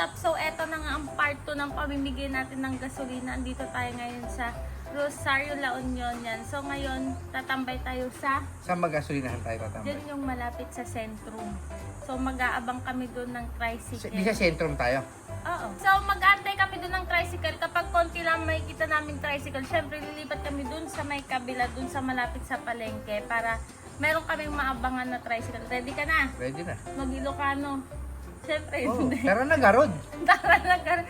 up? So, eto na nga ang part 2 ng pamimigay natin ng gasolina. Andito tayo ngayon sa Rosario, La Union yan. So, ngayon, tatambay tayo sa... Saan magasolinahan tayo tatambay? Diyan yung malapit sa sentrum. So, mag-aabang kami doon ng tricycle. Di sa sentrum tayo? Oo. So, mag-aantay kami doon ng tricycle. Kapag konti lang makikita namin tricycle, syempre lilipat kami doon sa may kabila, doon sa malapit sa palengke para meron kaming maabangan na tricycle. Ready ka na? Ready na. Mag-Ilocano. Syempre, Oh, hindi. tara na, Garod. Tara na, Garod.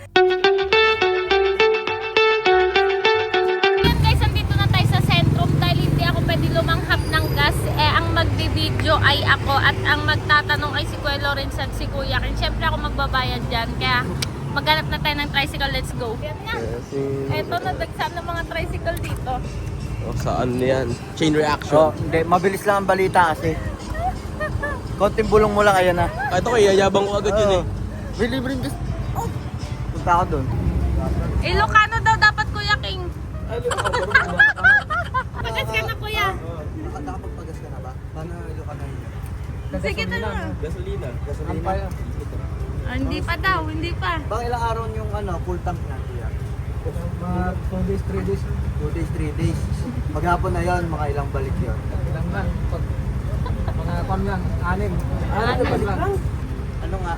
Yan guys, andito na tayo sa sentrum dahil hindi ako pwede lumanghap ng gas. Ang magbibideo ay ako at ang magtatanong ay si Kuya Lawrence at si Kuya Ken. Syempre ako magbabayad dyan. Kaya maghanap na tayo ng tricycle. Let's go. Yan nga. Eto, nadagsan ng mga tricycle dito. Oh, saan yan? Chain reaction. Hindi, mabilis lang ang balita kasi. Konting bulong mo lang, ayan na. Ito ko, yayabang ko agad yun eh. Libreng gas. Oh. Punta ako doon. Ilocano daw dapat, Kuya King. Pagas ka na, Kuya. Nakapagpagas ka na ba? Paano ilo ka na yun? Sige na lang. Gasolina. Gasolina. Hindi pa daw, hindi pa. Bang ilang araw yung full tank na, kuya? 2 days, 3 days. 2 days, 3 days. Maghapon na yon, mga ilang balik yon. Ilang lang. Mga pan lang, 6. Anim. lang. Ano nga?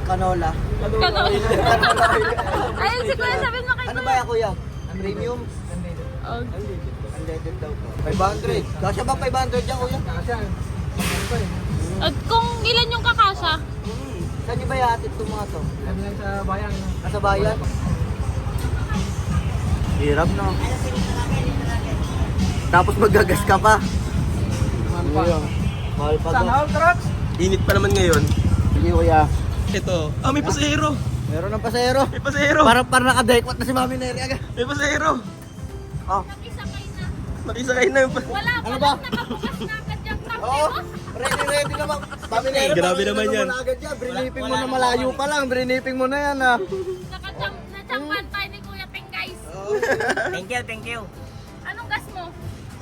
Canola. Ayun si Kuya, sabihin mo kay Ano Kuya. ba yan, kuya? Premium? Oh. Unleaded daw to. 500. Kasya ba 500 yan, kuya? Kasya. Ano pa eh. At kung ilan yung kakasya? Saan niyo ba yahatid itong mga to? Ano lang sa bayan. Sa bayan? Hirap, no? Tapos magagas ka pa. Mahal pa. Mahal pa Saan to. all trucks? Init pa naman ngayon. Sige, kuya. Ito. Ah, may pasahero. Meron ng pasahero. May pasahero. Parang nakadekwat na si Mami Neri agad. May pasahero. Oh. Nakisakay na. Makisakay na yung Wala pa Ano ba? lang, nakabukas na agad yung tanke Oo. mo. Ready naman. Mami Neri. Grabe naman yan. Agad yan. Briniping mo na malayo pa lang. Briniping mo na yan, ah. Nachampan tayo ni Kuya Ping, guys. Thank you. Anong gas mo?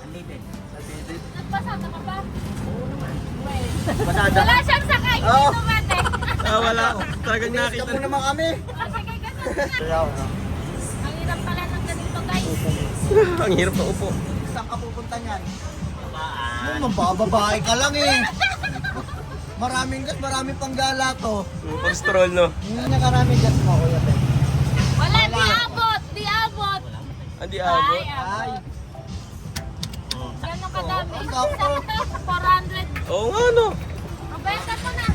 Unleaded. Nagpasada ka ba? Pasada. Wala siyang sakay. Oo. Hindi tumete. Ah, wala. Talagang nakita. Kamu naman kami. Sakay ka na. Ang hirap pala ng ganito, guys. Ang hirap na upo. Saan ka pupunta niyan? Mabababae ka lang eh. Maraming gas, maraming panggala to. Pag-stroll, no? Hindi na karaming gas mo, kuya Ben. Wala, di abot. Di abot. Hindi abot. Ay, abot. Gano'n kadami. Sakto. 400. Oo nga, no? Mabenta mo na.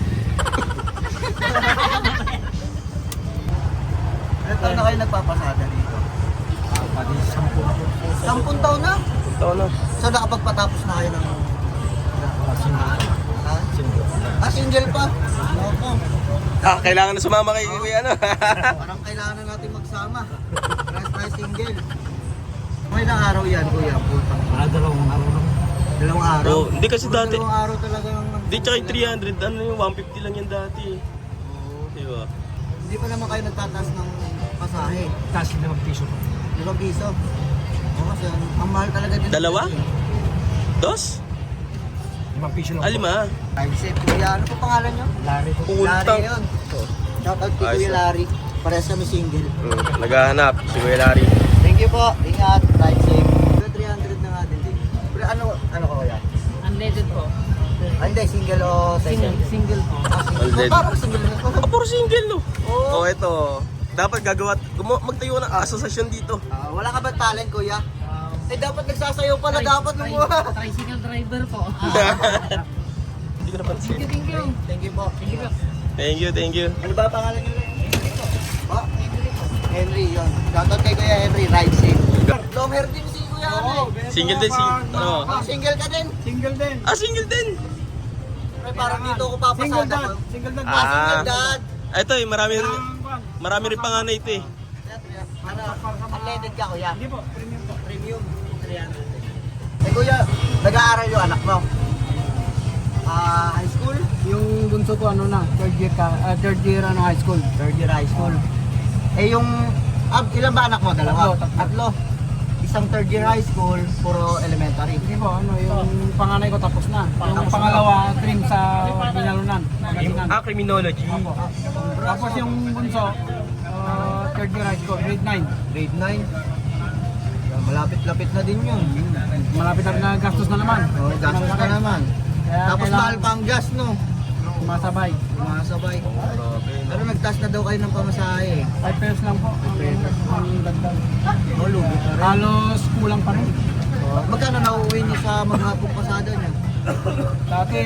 Ilan taon na kayo nagpapasada dito? 10 taon na? Ito, no? So nakapagpatapos na kayo ng... Ha? Ah, single pa? Opo. Ah, kailangan na sumama kay Kuya, no? Parang kailangan na natin magsama. Rest tayo single. May ilang araw yan, kuya? Dalawang araw lang. Dalawang araw? Oo, hindi kasi dati. Dalawang araw talaga yung... Di, tsaka yung 300. Ano yung 150 lang yan dati. Di ba? Hindi pa naman kayo nagtataas ng pasahe. Taas 5 piso. 5 piso. Oo, kasi ang mahal talaga din. Dalawa? Dos? 5 piso lang. Ah, 5. Time safe, kuya. Ano po pangalan nyo? Lari po. Puntang. Larry yun. Shoutout kay Ayos Kuya na. Larry. Parehas kami single. Naghahanap si Kuya Larry. Thank you po. Ingat. Ride safe. 300 na nga din. Pero ano ko kuya? Unleaded po. Ah, hindi. Single o second? Single po. Unleaded. Parang single na to. Ah, puro single, no? Oo. Oh, ito. Dapat gagawa, magtayo ng asosasyon dito. Ah, wala ka ba talent, kuya? Dapat nagsasayaw pala dapat mo. Tricycle driver po. Hindi ko napansin. Thank you. Thank you po. Thank you. Ano ba pangalan niyo? Oh, Henry, yun. Shoutout kay Kuya Henry. Ride safe. Long hair din si Kuya Henry. Single din, ano? Ah, single ka din. Single din. Ah, single din. Ay, parang dito ako Single papasada dad. ko. Single dad. Ah, single Ah. dad. Ito eh, marami rin panganay ito eh. Ano, unleaded ka, kuya? Hindi po, premium po. Premium. 300. Eh, kuya, nag-aaral yung anak mo? Ah, high school? Yung bunso ko ano na, third year ano high school. Third year high school. Eh, yung... ilan ba anak mo? Dalawa? Tatlo. Tatlo. isang third year high school, puro elementary. Hindi po, ano, yung panganay ko tapos na. Yung pangalawa, trim sa Binalunan, Pangasinan. Criminology. Opo. Tapos yung bunso, third year high school, grade 9. Grade 9. Yan, malapit-lapit na din yun. Malapit na gastos na naman. Oh, gastos na naman. Kaya Tapos kailangan mahal pa ang gas, no? Sumasabay. Sumasabay. Pero nagtaas na daw kayo ng pamasahe. 5 pesos lang po. Ang dagdag. Oh, lugi pa rin. Halos kulang pa rin. Magkano nauuwi niyo sa maghapong pasada niya? Dati,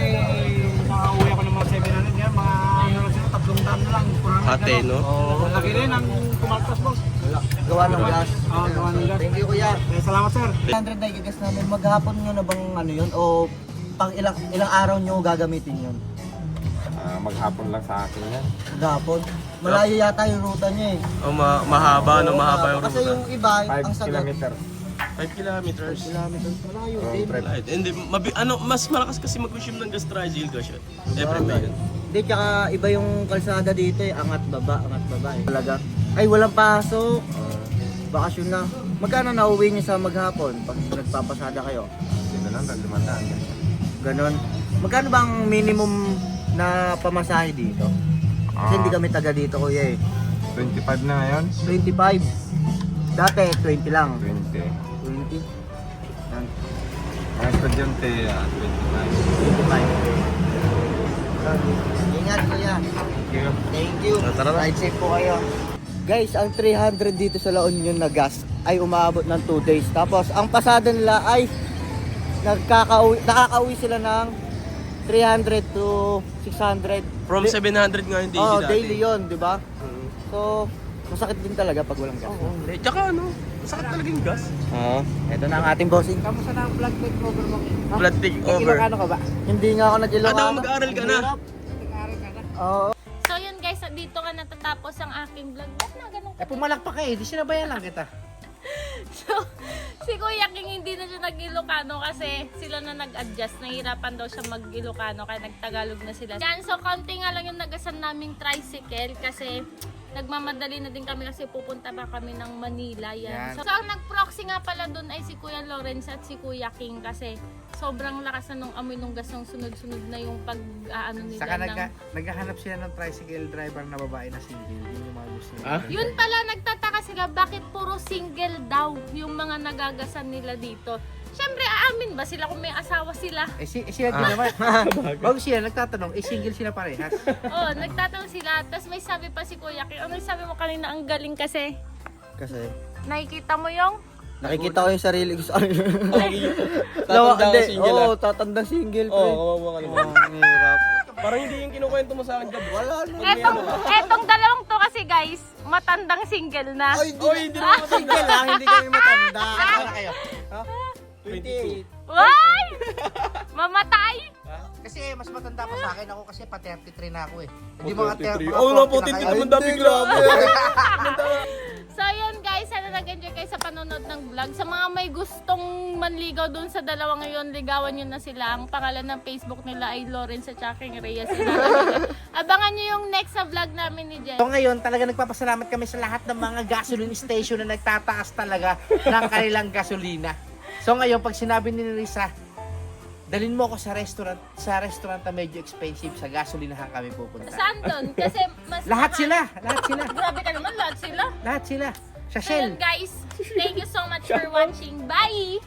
nakauwi ako ng mga 700 yan, mga ano lang sila, 3 daan na lang. Ate, no? Oo, laki rin ang kumaltas, boss. Gawa ng gas. Oo, gawa ng gas. Thank you, kuya. Salamat, sir. 100 na igas namin. Maghapon nyo na bang ano yun? O pang ilang araw nyo gagamitin yun? Maghapon lang sa akin yan. Maghapon? Malayo yata yung ruta nyo eh. Oh, mahaba, no? Mahaba yung Kasi ruta. yung iba, ang sagot. 5 kilometers. Kilometers. Malayo din. Right. Hindi, mas malakas kasi mag-consume ng gas tricycle kasi. Every day. Hindi, tsaka iba yung kalsada dito eh. Angat baba eh. Talaga. Ay, walang pasok. Bakasyon na. Magkano nauwi nyo sa maghapon pag nagpapasada kayo? Sino lang, 500. Ganon. Magkano bang minimum na pamasahe dito? Kasi hindi kami taga dito, kuya eh. 25 na ngayon? 25. Dati 20 lang. 20. 20. Yan. Mga estudyante, 25. Ingat, kuya. Thank you. Thank you. Tara na. Ride safe po kayo. Guys, ang 300 dito sa La Union na gas ay umaabot ng 2 days. Tapos ang pasada nila ay nakakauwi sila ng 300 to 600. From 700 ngayon daily Oh, dati. daily 'yon, 'di ba? So, masakit din talaga pag walang gas. Hindi. Tsaka ano, masakit talaga yung gas. Oo. Ito na ang ating bossing. Kamusta na ang blood takeover mo? Blood takeover. Ilocano ka ba? Hindi nga ako nag-Ilocano. Mag-aaral ka na. Nag-aaral ka na. Oo. So yun guys, dito ka natatapos ang aking vlog. Ba't na ganun ka? Pumalakpak ka eh, di sinabayan lang kita. So, si Kuya King hindi na siya nag-Ilocano kasi sila na nag-adjust. Nahirapan daw siya mag-Ilocano kaya nagtagalog na sila. Yan, so konti nga lang yung nagasan naming tricycle kasi nagmamadali na din kami kasi pupunta pa kami ng Manila. Yan. So, ang nag-proxy nga pala doon ay si Kuya Lawrence at si Kuya King kasi sobrang lakas na nung amoy nung gas nung sunod-sunod na yung pag-ano nila. Saka ng... naghahanap sila ng tricycle driver na babae na single. Yun yung mga gusto nila. Yun pala, nagtataka sila bakit puro single daw yung mga nagagasan nila dito. Siyempre, aamin ba sila kung may asawa sila? Sila din naman. Bago sila nagtatanong, single sila parehas. Oo, nagtatanong sila. Tapos may sabi pa si Kuya King, ano yung sabi mo kanina, ang galing kasi. Kasi Nakikita mo yung? nakikita ko yung sarili ko sa Tatanda ka single, Oo, tatandang single ko. Kawawa ka naman. Ang hirap. Parang hindi yung kinukwento mo sa akin, Gab. Wala na. Etong dalawang to kasi guys, matandang single na. Ay, hindi naman single lang, hindi kami matanda. Ano kayo? 22. Why? Mamatay? Kasi mas matanda pa sa akin ako kasi pa 33 na ako eh. Hindi 33. Oh, wala po, 33 naman dami grabe. So yun guys, sana nag-enjoy kayo sa panonood ng vlog. Sa mga may gustong manligaw dun sa dalawa ngayon, ligawan nyo na sila. Ang pangalan ng Facebook nila ay Lawrence at King Reyes. Abangan nyo yung next na vlog namin ni Jen. So ngayon, talaga nagpapasalamat kami sa lahat ng mga gasoline station na nagtataas talaga ng kanilang gasolina. So ngayon, pag sinabi ni Risa, dalhin mo ako sa restaurant na medyo expensive, sa gasolinahan kami pupunta. Saan dun? Kasi mas Lahat sila. Grabe ka naman, lahat sila. Lahat sila. Sa So Shell. yun guys, thank you so much for watching. Bye!